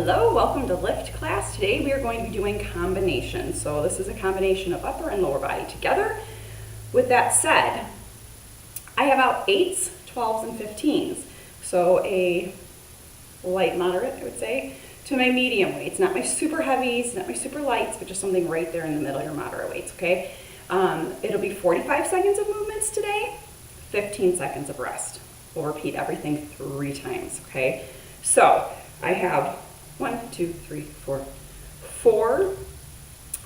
Hello, welcome to Lift class. Today we are going to be doing combinations. So this is a combination of upper and lower body together. With that said, I have out 8s, 12s, and 15s. So a light moderate, I would say, to my medium weights. Not my super heavies, not my super lights, but just something right there in the middle, your moderate weights, okay? It'll be 45 seconds of movements today, 15 seconds of rest. We'll repeat everything 3 times, okay? So I have 4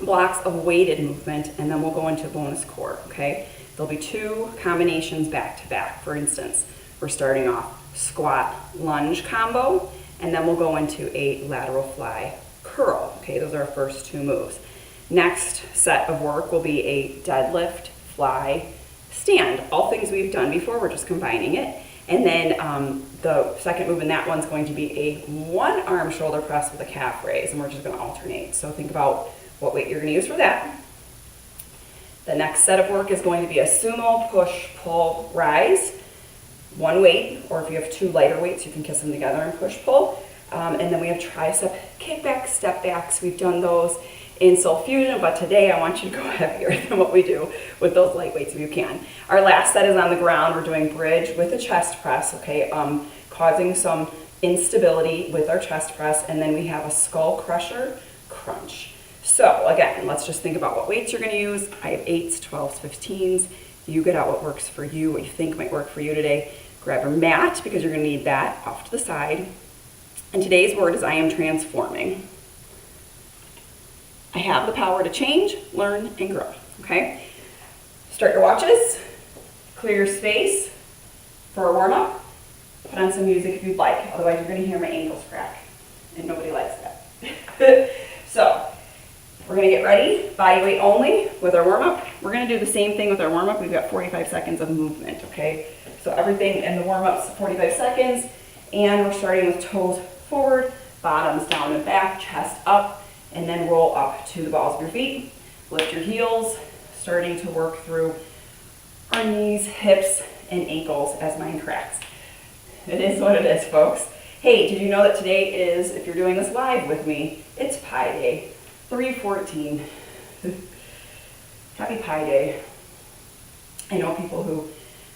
blocks of weighted movement, and then we'll go into bonus core, okay? There'll be 2 combinations back to back. For instance, we're starting off squat lunge combo, and then we'll go into a lateral fly curl, okay? Those are our first 2 moves. Next set of work will be a deadlift, fly, stand. All things we've done before, we're just combining it. And then the second move in that one's going to be a 1-arm shoulder press with a calf raise, and we're just going to alternate. So think about what weight you're going to use for that. The next set of work is going to be a sumo push, pull, rise. 1 weight, or if you have 2 lighter weights, you can kiss them together and push, pull. And then we have tricep kickback, step backs. We've done those in Soul Fusion, but today I want you to go heavier than what we do with those light weights if you can. Our last set is on the ground. We're doing bridge with a chest press, okay, causing some instability with our chest press, and then we have a skull crusher crunch. So again, let's just think about what weights you're going to use. I have 8s, 12s, 15s. You get out what works for you, what you think might work for you today. Grab your mat, because you're going to need that, off to the side. And today's word is I am transforming. I have the power to change, learn, and grow, okay? Start your watches, clear your space for a warm-up, put on some music if you'd like, otherwise you're gonna hear my ankles crack, and nobody likes that. So, we're gonna get ready, body weight only with our warm-up. We're gonna do the same thing with our warm-up. We've got 45 seconds of movement, okay? So everything in the warm-up's 45 seconds, and we're starting with toes forward, bottoms down and back, chest up, and then roll up to the balls of your feet. Lift your heels, starting to work through our knees, hips, and ankles as mine cracks. It is what it is, folks. Hey, did you know that today is, if you're doing this live with me, it's Pi Day, 3/14. Happy Pi Day. I know people who,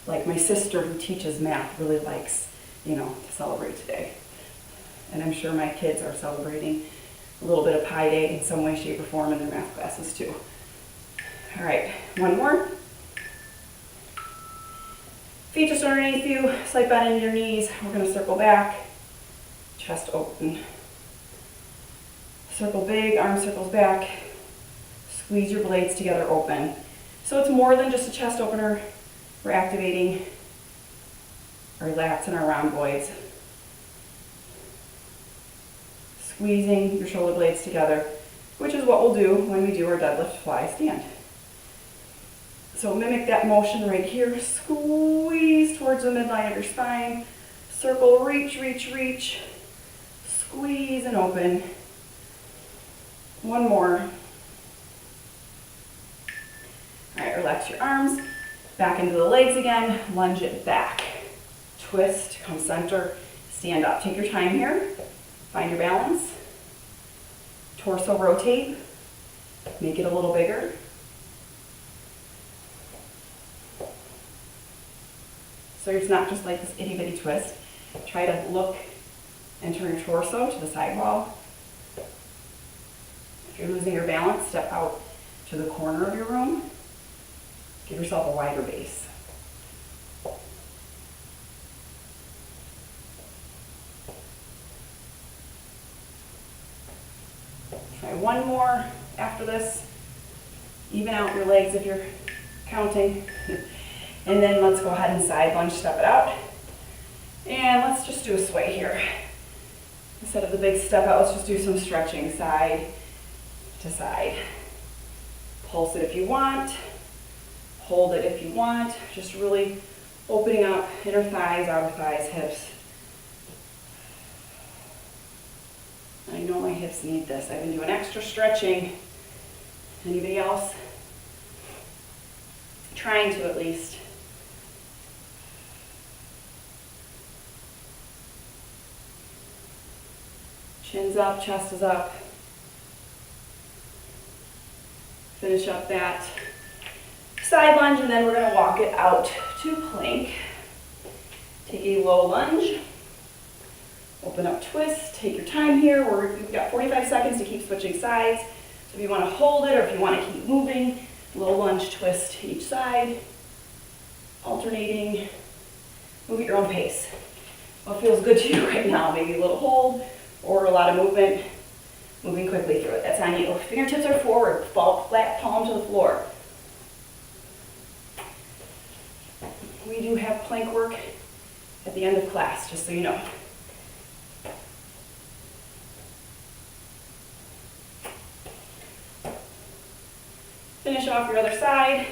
like my sister who teaches math, really likes, to celebrate today. And I'm sure my kids are celebrating a little bit of Pi Day in some way, shape, or form in their math classes too. All right, 1 more. Feet just underneath you, slight bend into your knees. We're gonna circle back, chest open. Circle big, arm circles back. Squeeze your blades together, open. So it's more than just a chest opener. We're activating our lats and our rhomboids. Squeezing your shoulder blades together, which is what we'll do when we do our deadlift, fly, stand. So mimic that motion right here. Squeeze towards the midline of your spine. Circle, reach, reach, reach. Squeeze and open. 1 more. All right, relax your arms. Back into the legs again. Lunge it back. Twist, come center, stand up. Take your time here. Find your balance. Torso rotate. Make it a little bigger. So it's not just like this itty bitty twist. Try to look and turn your torso to the side wall. If you're losing your balance, step out to the corner of your room. Give yourself a wider base. Try 1 more after this. Even out your legs if you're counting. And then let's go ahead and side lunge, step it out. And let's just do a sway here. Instead of the big step out, let's just do some stretching side to side. Pulse it if you want. Hold it if you want. Just really opening up inner thighs, outer thighs, hips. I know my hips need this. I've been doing extra stretching. Anybody else? Trying to at least. Chin's up, chest is up. Finish up that side lunge, and then we're going to walk it out to plank. Take a low lunge. Open up, twist. Take your time here. We've got 45 seconds to keep switching sides. So if you want to hold it or if you want to keep moving, low lunge, twist each side. Alternating. Move at your own pace. What feels good to you right now? Maybe a little hold or a lot of movement. Moving quickly through it. That's on you. Fingertips are forward. Fall flat palm to the floor. We do have plank work at the end of class, just so you know. Finish off your other side.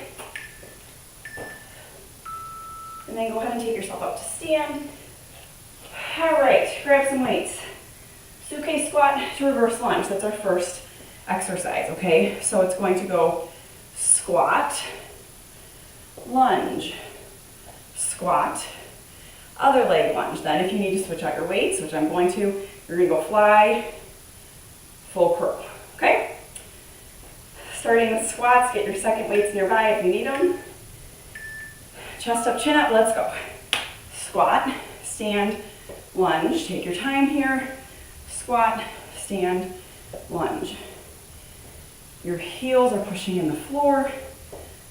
And then go ahead and take yourself up to stand. All right, grab some weights. Suitcase squat to reverse lunge. That's our first exercise, okay? So it's going to go squat, lunge, squat, other leg lunge. Then if you need to switch out your weights, which I'm going to, you're going to go fly, full curl, okay? Starting with squats, get your second weights nearby if you need them. Chest up, chin up, let's go. Squat, stand, lunge. Take your time here. Squat, stand, lunge. Your heels are pushing in the floor.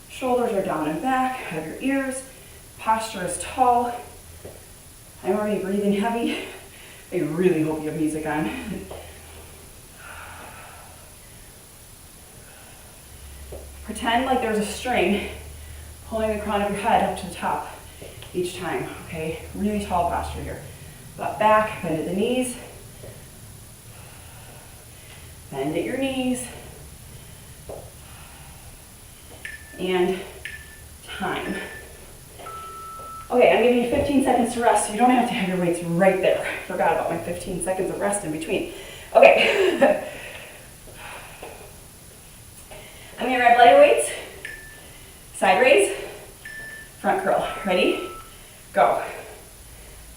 Shoulders are down and back. Have your ears. Posture is tall. I'm already breathing heavy. I really hope you have music on. Pretend like there's a string pulling the crown of your head up to the top each time, okay? Really tall posture here. Butt back, bend at the knees. Bend at your knees. And time. Okay, I'm giving you 15 seconds to rest, so you don't have to have your weights right there. I forgot about my 15 seconds of rest in between. Okay. I'm gonna grab lighter weights. Side raise, front curl. Ready? Go.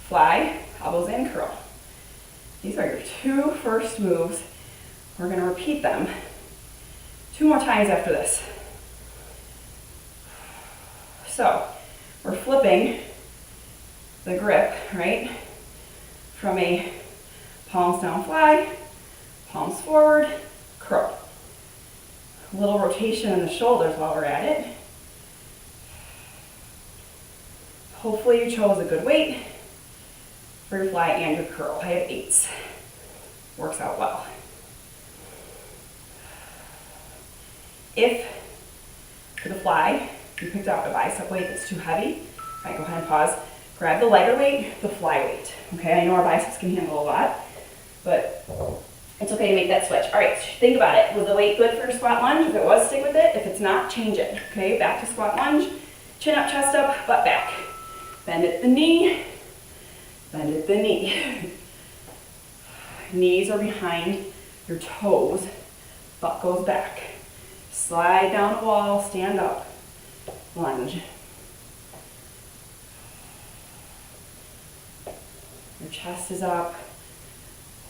Fly, elbows in, curl. These are your two first moves. We're going to repeat them 2 more times after this. So, we're flipping the grip, right? From a palms down fly, palms forward, curl. A little rotation in the shoulders while we're at it. Hopefully you chose a good weight for your fly and your curl. I have 8s. Works out well. If, for the fly, you picked out a bicep weight that's too heavy, all right, go ahead and pause. Grab the lighter weight, the fly weight. Okay, I know our biceps can handle a lot, but it's okay to make that switch. All right, think about it. Was the weight good for your squat lunge? If it was, stick with it. If it's not, change it. Okay, back to squat lunge. Chin up, chest up, butt back. Bend at the knee. Bend at the knee. Knees are behind your toes. Butt goes back. Slide down the wall, stand up. Lunge. Your chest is up.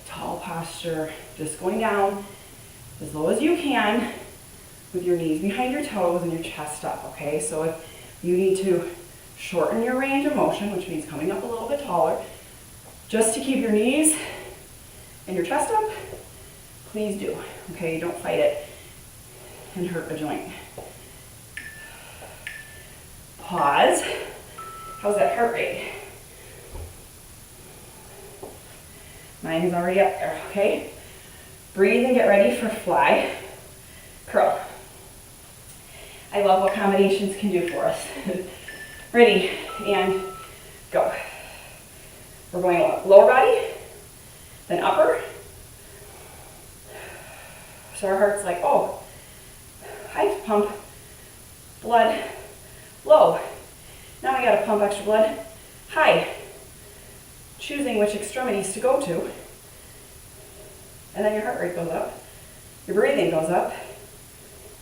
Tall posture. Just going down as low as you can with your knees behind your toes and your chest up, okay? So if you need to shorten your range of motion, which means coming up a little bit taller, just to keep your knees and your chest up, please do, okay? Don't fight it and hurt a joint. Pause. How's that heart rate? Mine is already up there, okay? Breathe and get ready for fly, curl. I love what combinations can do for us. Ready, and go. We're going lower body, then upper. So our heart's like, oh, I have to pump blood low. Now I gotta pump extra blood high. Choosing which extremities to go to. And then your heart rate goes up, your breathing goes up,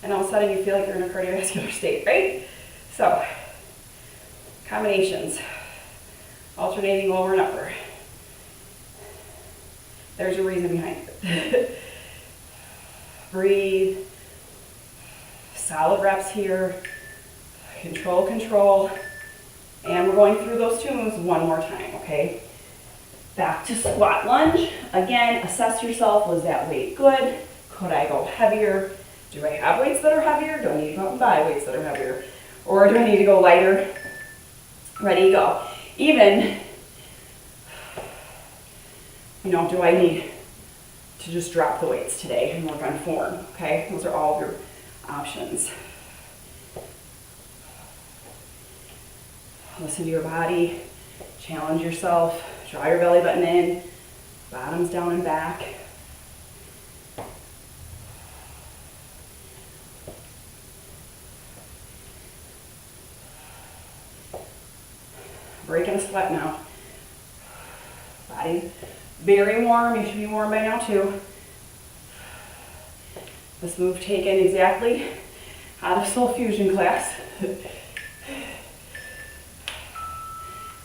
and all of a sudden you feel like you're in a cardiovascular state, right? So, combinations, alternating lower and upper. There's a reason behind it. Breathe. Solid reps here. Control, control. And we're going through those two moves one more time, okay? Back to squat lunge. Again, assess yourself. Was that weight good? Could I go heavier? Do I have weights that are heavier? Do I need to go out and buy weights that are heavier? Or do I need to go lighter? Ready, go. Even, do I need to just drop the weights today and work on form, okay? Those are all of your options. Listen to your body, challenge yourself, draw your belly button in, bottoms down and back. Breaking a sweat now. Body's very warm, you should be warm by now too. This move taken exactly out of Soul Fusion class.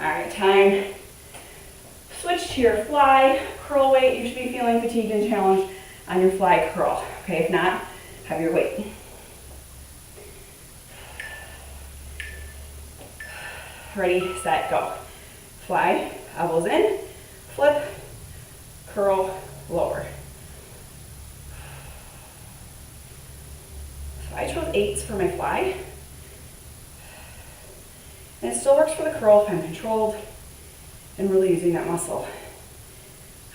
All right, time. Switch to your fly curl weight. You should be feeling fatigued and challenged on your fly curl. Okay, if not, have your weight. Ready, set, go. Fly, elbows in, flip, curl, lower. So I chose 8s for my fly. And it still works for the curl if I'm controlled and really using that muscle.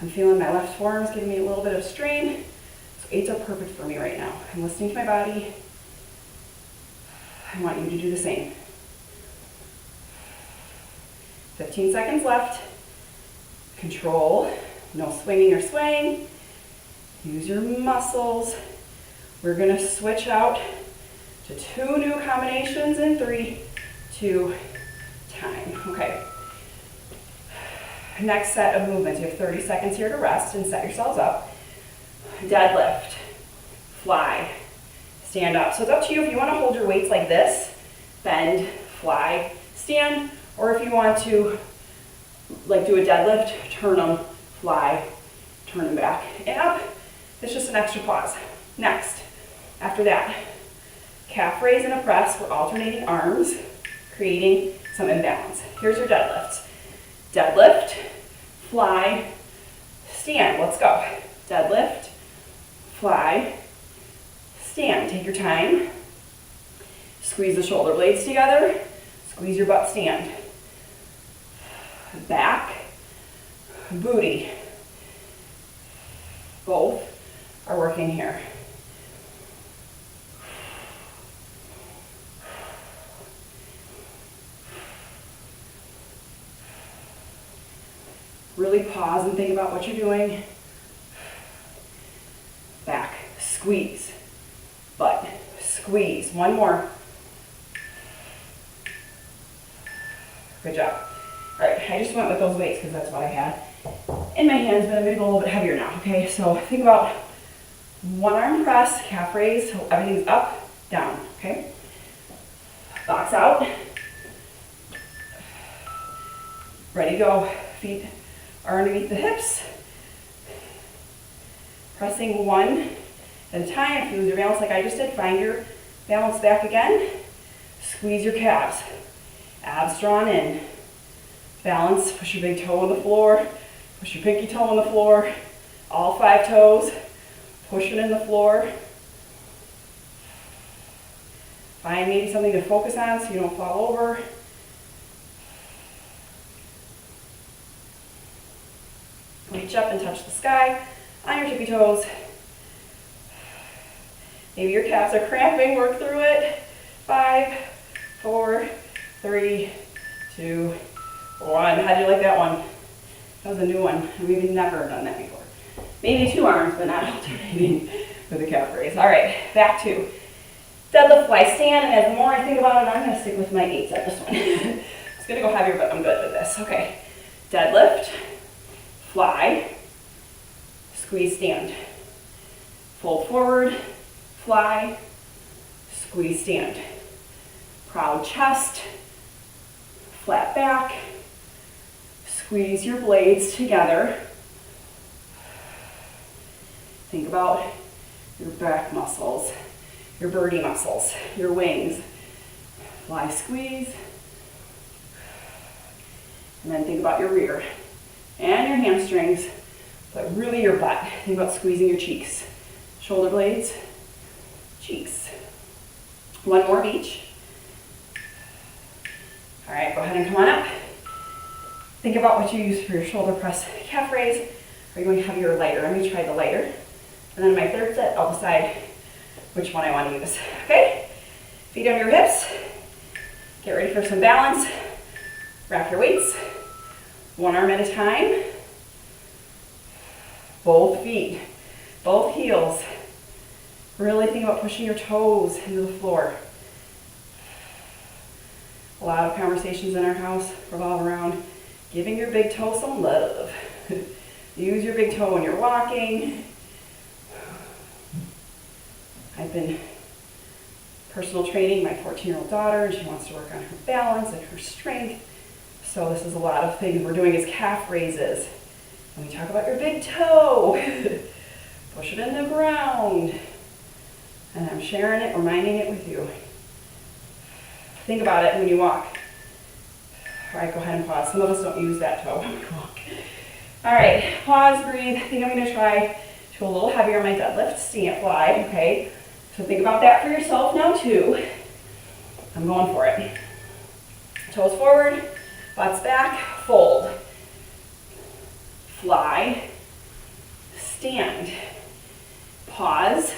I'm feeling my left forearms giving me a little bit of strain. So 8s are perfect for me right now. I'm listening to my body. I want you to do the same. 15 seconds left. Control, no swinging or swaying. Use your muscles. We're gonna switch out to 2 new combinations in 3, 2, time. Okay. Next set of movements. You have 30 seconds here to rest and set yourselves up. Deadlift, fly, stand up. So it's up to you if you want to hold your weights like this, bend, fly, stand, or if you want to do a deadlift, turn them, fly, turn them back and up. It's just an extra pause. Next, after that, calf raise and a press. We're alternating arms, creating some imbalance. Here's your deadlift. Deadlift, fly, stand. Let's go. Deadlift, fly, stand. Take your time. Squeeze the shoulder blades together. Squeeze your butt, stand. Back, booty. Both are working here. Really pause and think about what you're doing. Back, squeeze, butt, squeeze. One more. Good job. All right, I just went with those weights because that's what I had in my hands, but I'm gonna go a little bit heavier now, okay? So think about one arm press, calf raise, so everything's up, down, okay? Box out. Ready to go. Feet are underneath the hips. Pressing one at a time. If you lose your balance like I just did, find your balance back again. Squeeze your calves. Abs drawn in. Balance. Push your big toe on the floor. Push your pinky toe on the floor. All 5 toes. Pushing in the floor. Find maybe something to focus on so you don't fall over. Reach up and touch the sky on your tippy toes. Maybe your calves are cramping, work through it. 5, 4, 3, 2, 1. How'd you like that one? That was a new one. We've never done that before. Maybe 2 arms, but not alternating with the calf raise. All right, back to deadlift, fly, stand. And as the more I think about it, I'm going to stick with my 8s at this one. It's going to go heavier, but I'm good with this. Okay, deadlift, fly, squeeze, stand. Fold forward, fly, squeeze, stand. Proud chest, flat back, squeeze your blades together. Think about your back muscles, your birdie muscles, your wings. Fly squeeze. And then think about your rear and your hamstrings, but really your butt. Think about squeezing your cheeks. Shoulder blades, cheeks. One more of each. All right, go ahead and come on up. Think about what you use for your shoulder press calf raise. Are you going heavier or lighter? I'm going to try the lighter. And then in my third set, I'll decide which one I want to use. Okay? Feet under your hips. Get ready for some balance. Wrap your weights. One arm at a time. Both feet, both heels. Really think about pushing your toes into the floor. A lot of conversations in our house revolve around giving your big toe some love. Use your big toe when you're walking. I've been personal training my 14-year-old daughter, and she wants to work on her balance and her strength. So this is a lot of things we're doing as calf raises. When we talk about your big toe, push it in the ground. And I'm sharing it, reminding it with you. Think about it when you walk. All right, go ahead and pause. Some of us don't use that toe when we walk. All right, pause, breathe. I think I'm going to try to go a little heavier on my deadlift, stand fly, okay? So think about that for yourself now too. I'm going for it. Toes forward, butts back, fold. Fly, stand. Pause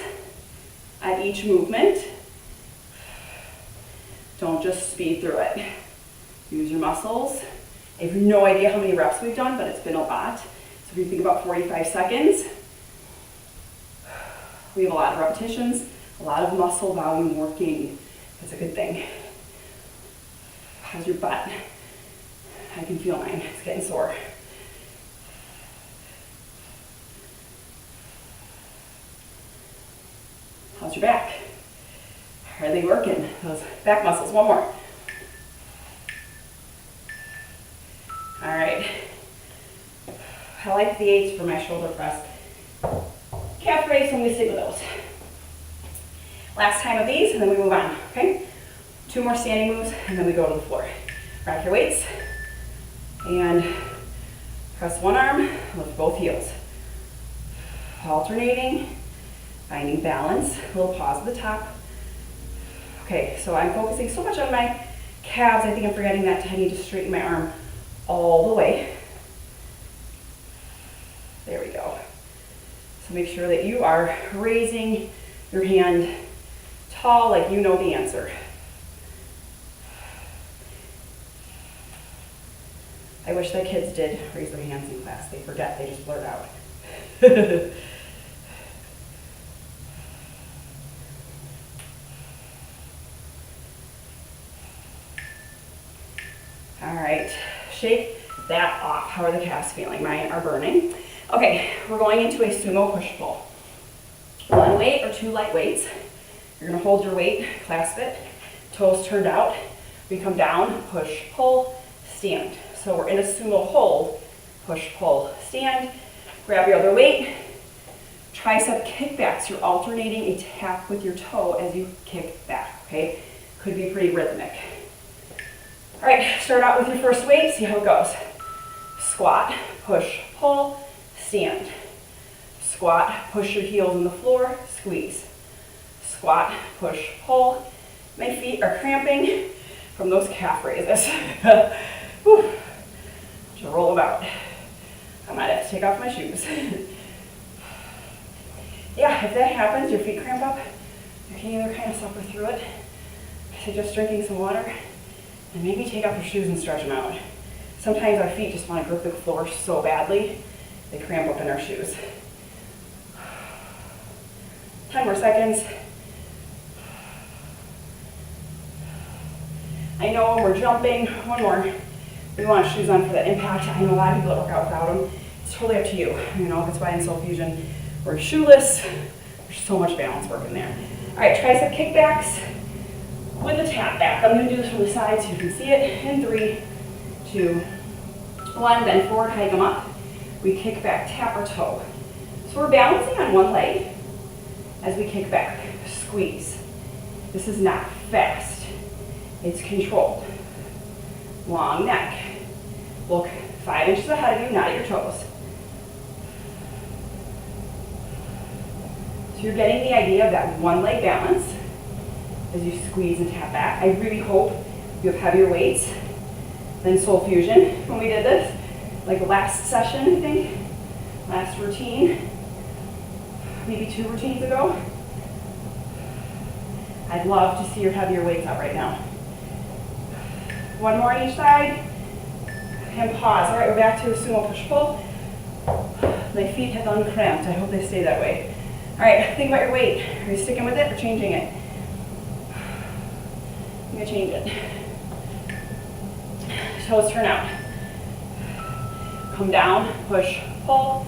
at each movement. Don't just speed through it. Use your muscles. I have no idea how many reps we've done, but it's been a lot. So if you think about 45 seconds, we have a lot of repetitions, a lot of muscle volume working. That's a good thing. How's your butt? I can feel mine. It's getting sore. How's your back? Are they working? Those back muscles. One more. All right. I like the 8s for my shoulder press. Calf raise, so I'm going to stick with those. Last time of these, and then we move on, okay? 2 more standing moves, and then we go to the floor. Wrap your weights, and press one arm, lift both heels. Alternating, finding balance, a little pause at the top. Okay, so I'm focusing so much on my calves, I think I'm forgetting that I need to straighten my arm all the way. There we go. So make sure that you are raising your hand tall like you know the answer. I wish that kids did raise their hands in class. They forget, they just blurt out. All right, shake that off. How are the calves feeling? Mine are burning. Okay, we're going into a sumo push-pull. 1 weight or 2 light weights. You're gonna hold your weight, clasp it, toes turned out. We come down, push, pull, stand. So we're in a sumo hold, push, pull, stand. Grab your other weight. Tricep kickbacks. You're alternating a tap with your toe as you kick back, okay? Could be pretty rhythmic. All right, start out with your first weight, see how it goes. Squat, push, pull, stand. Squat, push your heels on the floor, squeeze. Squat, push, pull. My feet are cramping from those calf raises. Whew. Just roll them out. I might have to take off my shoes. Yeah, if that happens, your feet cramp up, you can either kind of suffer through it. I suggest drinking some water and maybe take off your shoes and stretch them out. Sometimes our feet just want to grip the floor so badly, they cramp up in our shoes. 10 more seconds. I know when we're jumping, one more. We want shoes on for that impact. I know a lot of people that work out without them. It's totally up to you. You know, that's why in Soul Fusion we're shoeless. There's so much balance work in there. All right, tricep kickbacks with a tap back. I'm going to do this from the side so you can see it. In 3, 2, 1. Bend forward, hike them up. We kick back, tap our toe. So we're balancing on one leg as we kick back. Squeeze. This is not fast. It's controlled. Long neck. Look 5 inches ahead of you, not at your toes. So you're getting the idea of that one leg balance as you squeeze and tap back. I really hope you have heavier weights than Soul Fusion when we did this. Like last session, I think. Last routine. Maybe 2 routines ago. I'd love to see your heavier weights out right now. One more on each side. And pause. All right, we're back to a sumo push-pull. My feet have uncramped. I hope they stay that way. All right, think about your weight. Are you sticking with it or changing it? I'm gonna change it. Toes turn out. Come down, push, pull.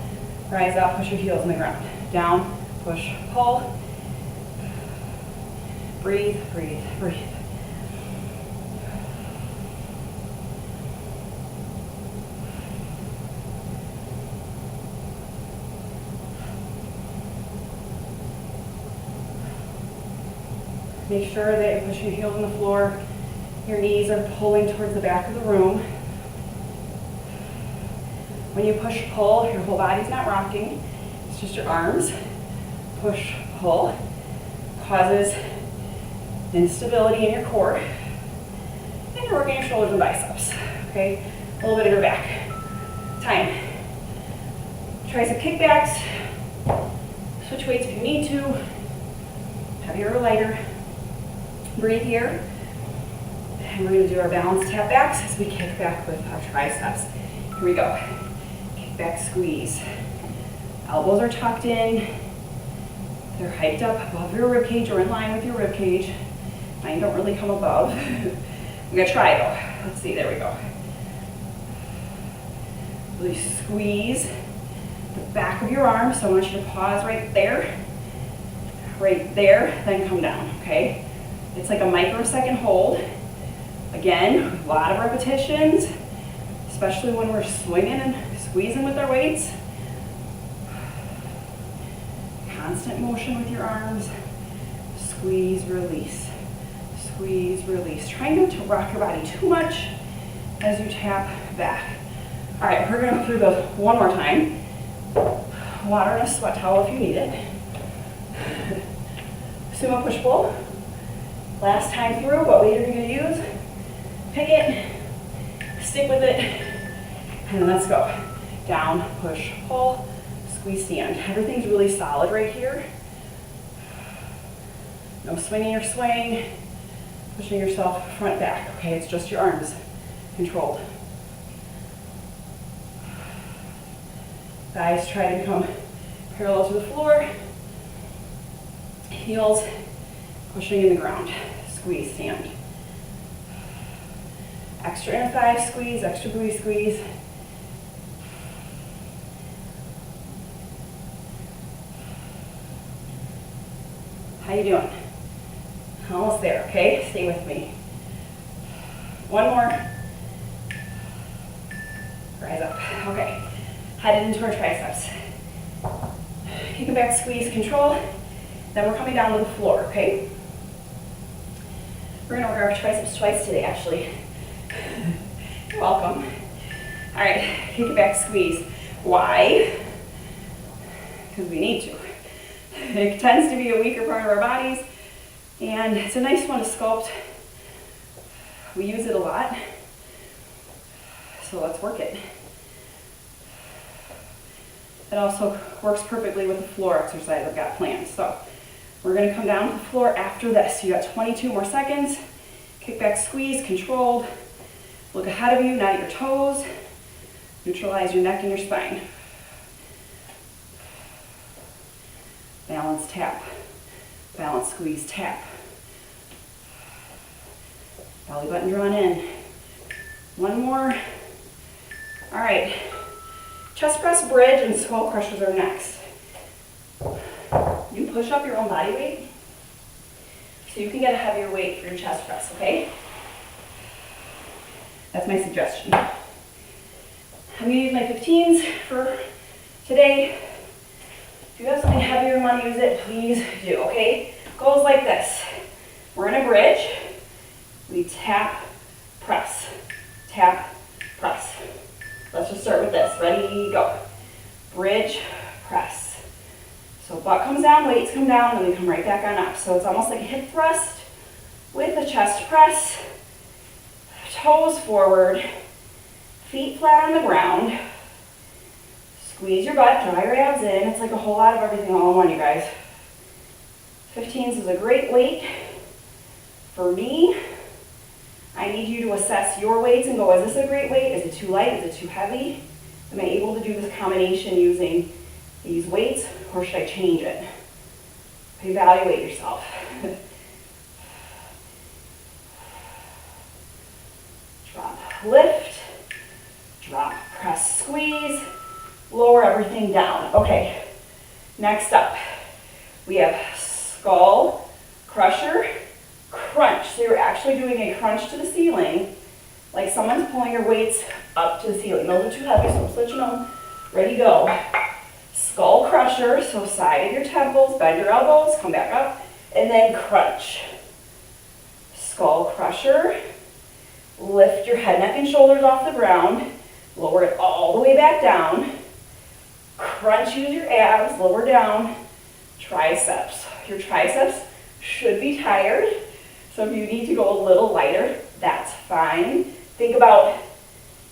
Rise up, push your heels on the ground. Down, push, pull. Breathe, breathe, breathe. Make sure that you're pushing your heels on the floor. Your knees are pulling towards the back of the room. When you push, pull, your whole body's not rocking. It's just your arms. Push, pull. Causes instability in your core. And you're working your shoulders and biceps. Okay? A little bit of your back. Time. Try some kickbacks. Switch weights if you need to. Heavier or lighter. Breathe here. And we're going to do our balance tap backs as we kick back with our triceps. Here we go. Kick back, squeeze. Elbows are tucked in. They're hiked up above your rib cage or in line with your rib cage. Mine don't really come above. I'm going to try though. Let's see, there we go. Really squeeze the back of your arm. So I want you to pause right there, then come down, okay? It's like a microsecond hold. Again, a lot of repetitions, especially when we're swinging and squeezing with our weights. Constant motion with your arms. Squeeze, release. Squeeze, release. Try not to rock your body too much as you tap back. All right, we're gonna go through those one more time. Water and a sweat towel if you need it. Sumo push-pull. Last time through, what weight are you gonna use? Pick it, stick with it, and let's go. Down, push, pull, squeeze, stand. Everything's really solid right here. No swinging or swaying, pushing yourself front back, okay? It's just your arms, controlled. Thighs try to come parallel to the floor. Heels pushing in the ground. Squeeze, stand. Extra inner thigh squeeze, extra booty squeeze. How you doing? Almost there, okay? Stay with me. One more. Rise up. Okay. Headed into our triceps. Kicking back, squeeze, control. Then we're coming down to the floor, okay? We're gonna work our triceps twice today, actually. You're welcome. All right, kick it back, squeeze. Why? Because we need to. It tends to be a weaker part of our bodies, and it's a nice one to sculpt. We use it a lot, so let's work it. It also works perfectly with the floor exercise I've got planned. So we're gonna come down to the floor after this. You got 22 more seconds. Kick back, squeeze, controlled. Look ahead of you, not at your toes. Neutralize your neck and your spine. Balance, tap. Balance, squeeze, tap. Belly button drawn in. One more. All right. Chest press, bridge, and skull crushers are next. You push up your own body weight so you can get a heavier weight for your chest press, okay? That's my suggestion. I'm gonna use my 15s for today. If you have something heavier and want to use it, please do, okay? Goes like this. We're in a bridge. We tap, press, tap, press. Let's just start with this. Ready, go. Bridge, press. So butt comes down, weights come down, then we come right back on up. So it's almost like a hip thrust with a chest press. Toes forward, feet flat on the ground. Squeeze your butt, draw your abs in. It's like a whole lot of everything all in one, you guys. 15s is a great weight. For me, I need you to assess your weights and go, is this a great weight? Is it too light? Is it too heavy? Am I able to do this combination using these weights, or should I change it? Evaluate yourself. Drop, lift, drop, press, squeeze, lower everything down. Okay, next up, we have skull crusher, crunch. So you're actually doing a crunch to the ceiling, like someone's pulling your weights up to the ceiling. Those are too heavy, so I'm switching them. Ready, go. Skull crusher, so side of your temples, bend your elbows, come back up, and then crunch. Skull crusher, lift your head, neck, and shoulders off the ground, lower it all the way back down. Crunch, use your abs, lower down. Triceps. Your triceps should be tired, so if you need to go a little lighter, that's fine. Think about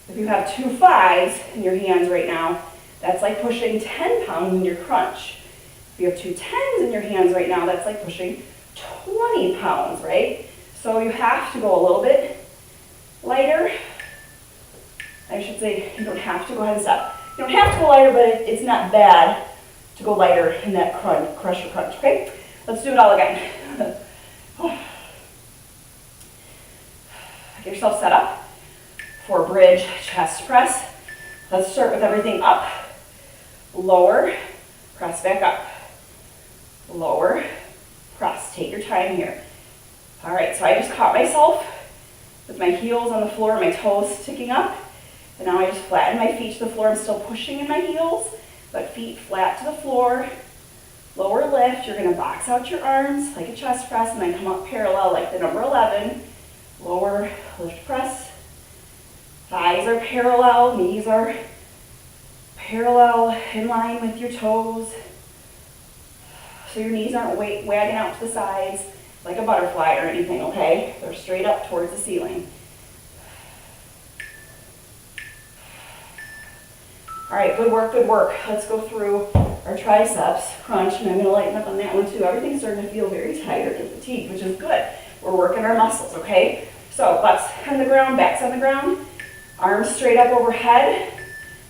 if you have 2 5s in your hands right now, that's like pushing 10 pounds in your crunch. If you have 2 10s in your hands right now, that's like pushing 20 pounds, right? So you have to go a little bit lighter. I should say you don't have to. Go ahead and stop. You don't have to go lighter, but it's not bad to go lighter in that crusher crunch, okay? Let's do it all again. Get yourself set up for bridge chest press. Let's start with everything up. Lower, press back up. Lower, press. Take your time here. All right, so I just caught myself with my heels on the floor, my toes sticking up. And now I just flatten my feet to the floor. I'm still pushing in my heels, but feet flat to the floor. Lower lift. You're going to box out your arms like a chest press and then come up parallel like the number 11. Lower lift press. Thighs are parallel. Knees are parallel in line with your toes. So your knees aren't wagging out to the sides like a butterfly or anything, okay? They're straight up towards the ceiling. All right, good work, good work. Let's go through our triceps crunch, and I'm going to lighten up on that one too. Everything's starting to feel very tired and fatigued, which is good. We're working our muscles, okay? So butts on the ground, backs on the ground, arms straight up overhead.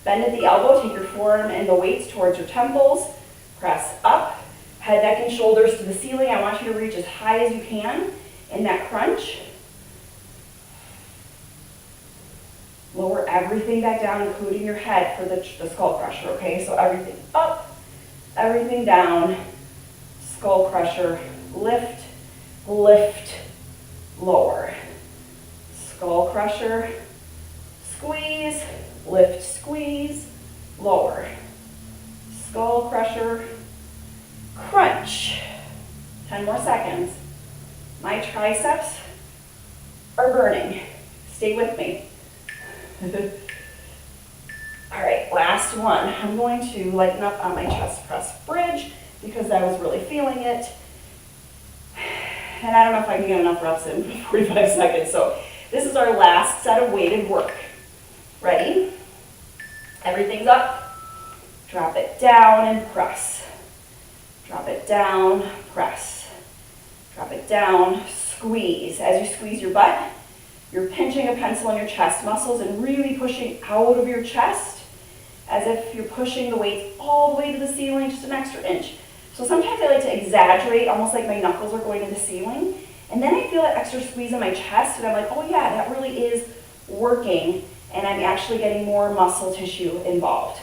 Bend at the elbow, take your forearm and the weights towards your temples. Press up, head, neck, and shoulders to the ceiling. I want you to reach as high as you can in that crunch. Lower everything back down, including your head for the skull crusher, okay? So everything up, everything down, skull crusher, lift, lift, lower. Skull crusher, squeeze, lift, squeeze, lower. Skull crusher, crunch. 10 more seconds. My triceps are burning. Stay with me. All right, last one. I'm going to lighten up on my chest press bridge because I was really feeling it. And I don't know if I can get enough reps in for 45 seconds. So this is our last set of weighted work. Ready? Everything's up. Drop it down and press. Drop it down, press. Drop it down, squeeze. As you squeeze your butt, you're pinching a pencil in your chest muscles and really pushing out of your chest as if you're pushing the weights all the way to the ceiling, just an extra inch. So sometimes I like to exaggerate, almost like my knuckles are going to the ceiling. And then I feel that extra squeeze in my chest and I'm like, oh yeah, that really is working. And I'm actually getting more muscle tissue involved.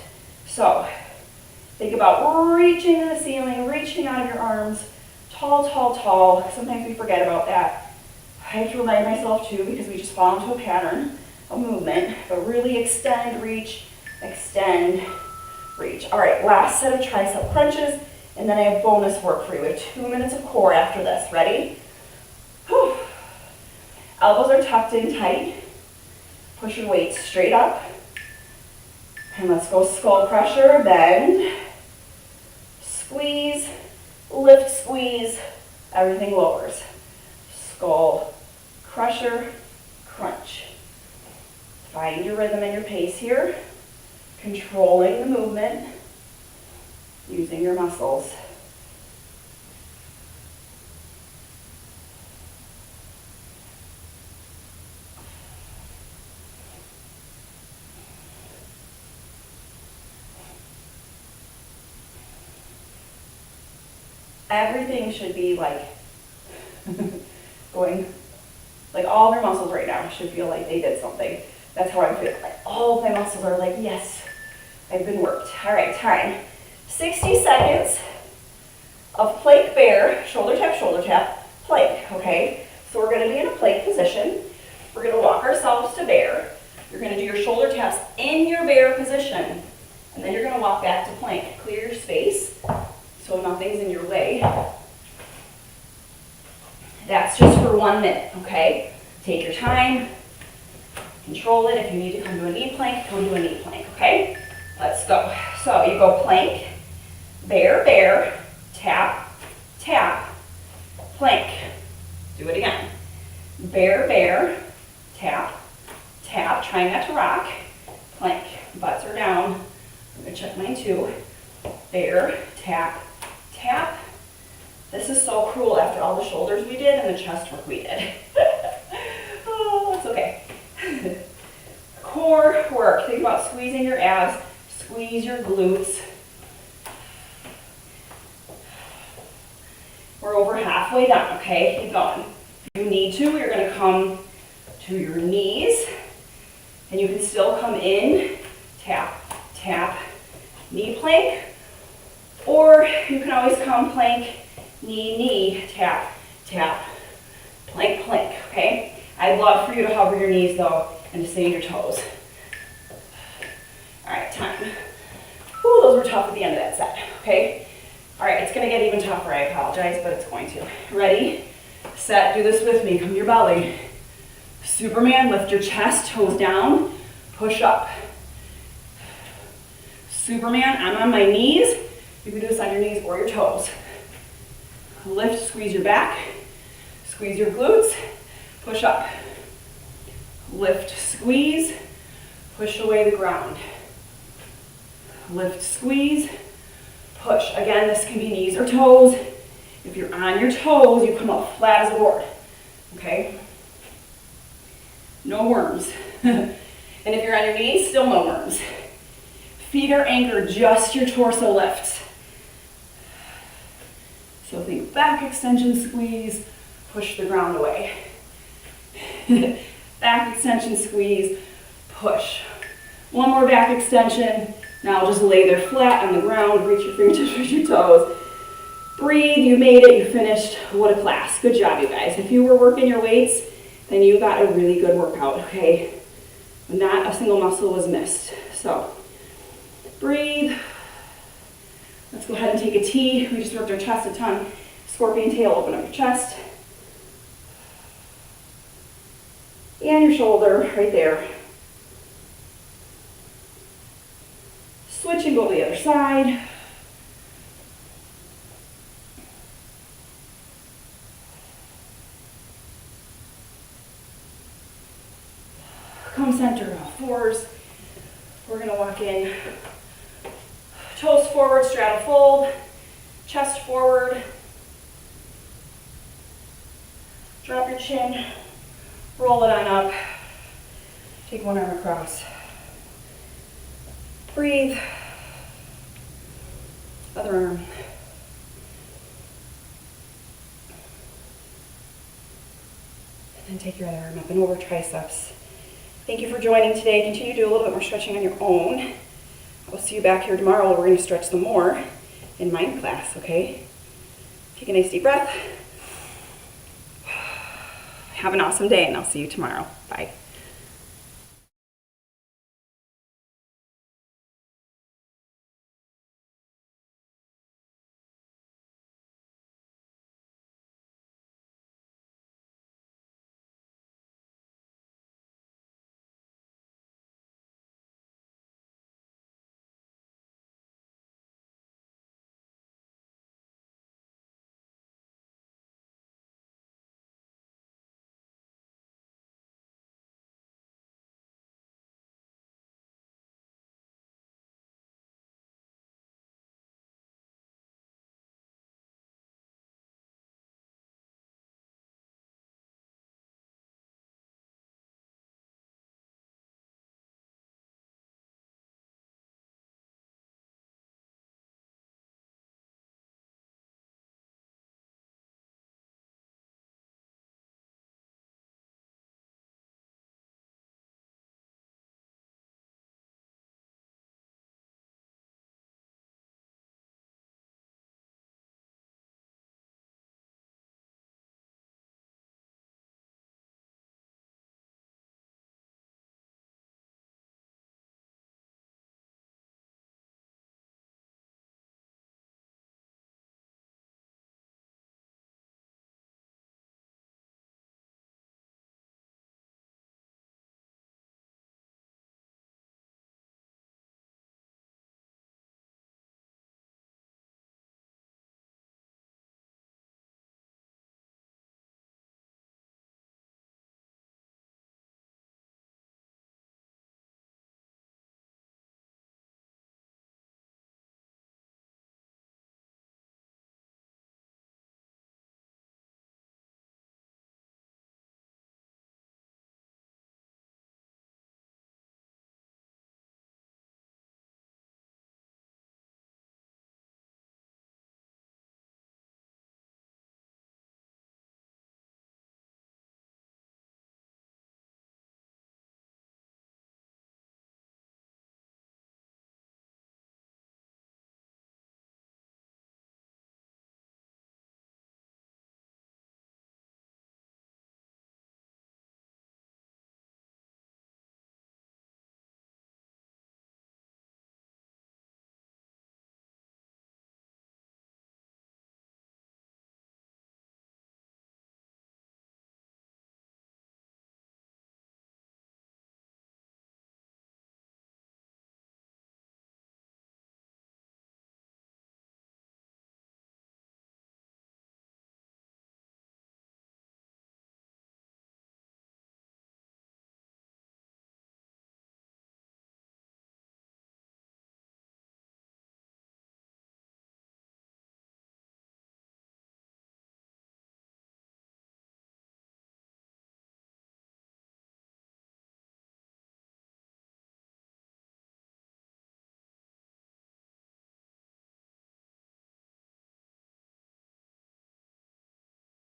So think about reaching to the ceiling, reaching out of your arms, tall, tall, tall. Sometimes we forget about that. I have to remind myself too because we just fall into a pattern of movement. But really extend, reach, extend, reach. All right, last set of tricep crunches, and then I have bonus work for you. We have 2 minutes of core after this. Ready? Whew. Elbows are tucked in tight. Push your weight straight up. And let's go skull crusher, bend, squeeze, lift, squeeze, everything lowers. Skull crusher, crunch. Find your rhythm and your pace here. Controlling the movement, using your muscles. Everything should be like going, like all of your muscles right now should feel like they did something. That's how I feel. Like all of my muscles are like, yes, I've been worked. All right, time. 60 seconds of plank bear, shoulder tap, plank, okay? So we're gonna be in a plank position. We're gonna walk ourselves to bear. You're gonna do your shoulder taps in your bear position. And then you're gonna walk back to plank. Clear your space so nothing's in your way. That's just for 1 minute, okay? Take your time, control it. If you need to come to a knee plank, come to a knee plank, okay? Let's go. So you go plank, bear, tap, tap, plank. Do it again. Bear, tap, tap. Try not to rock. Plank. Butts are down. I'm gonna check mine too. Bear, tap, tap. This is so cruel after all the shoulders we did and the chest work we did. Oh, that's okay. Core work. Think about squeezing your abs, squeeze your glutes. We're over halfway done, okay? Keep going. If you need to, you're gonna come to your knees, and you can still come in, tap, tap, knee plank, or you can always come plank, knee, tap, tap, plank, okay? I'd love for you to hover your knees though, and to stay in your toes. All right, time. Ooh, those were tough at the end of that set, okay? All right, it's gonna get even tougher, I apologize, but it's going to. Ready, set, do this with me, come to your belly. Superman, lift your chest, toes down, push up. Superman, I'm on my knees. You can do this on your knees or your toes. Lift, squeeze your back, squeeze your glutes, push up. Lift, squeeze, push away the ground. Lift, squeeze, push. Again, this can be knees or toes. If you're on your toes, you come up flat as a board, okay? No worms. And if you're on your knees, still no worms. Feet are anchored, just your torso lifts. So think back extension, squeeze, push the ground away. Back extension, squeeze, push. One more back extension. Now just lay there flat on the ground, reach your fingertips, reach your toes. Breathe, you made it, you finished. What a class. Good job, you guys. If you were working your weights, then you got a really good workout, okay? Not a single muscle was missed. So breathe. Let's go ahead and take a T. We just worked our chest a ton. Scorpion tail, open up your chest. And your shoulder right there. Switch and go to the other side. Come center, fours. We're gonna walk in. Toes forward, straddle fold, chest forward. Drop your chin, roll it on up. Take one arm across. Breathe. Other arm. And then take your other arm up and over triceps. Thank you for joining today. Continue to do a little bit more stretching on your own. We'll see you back here tomorrow where we're going to stretch some more in mind class, okay? Take a nice deep breath. Have an awesome day, and I'll see you tomorrow. Bye.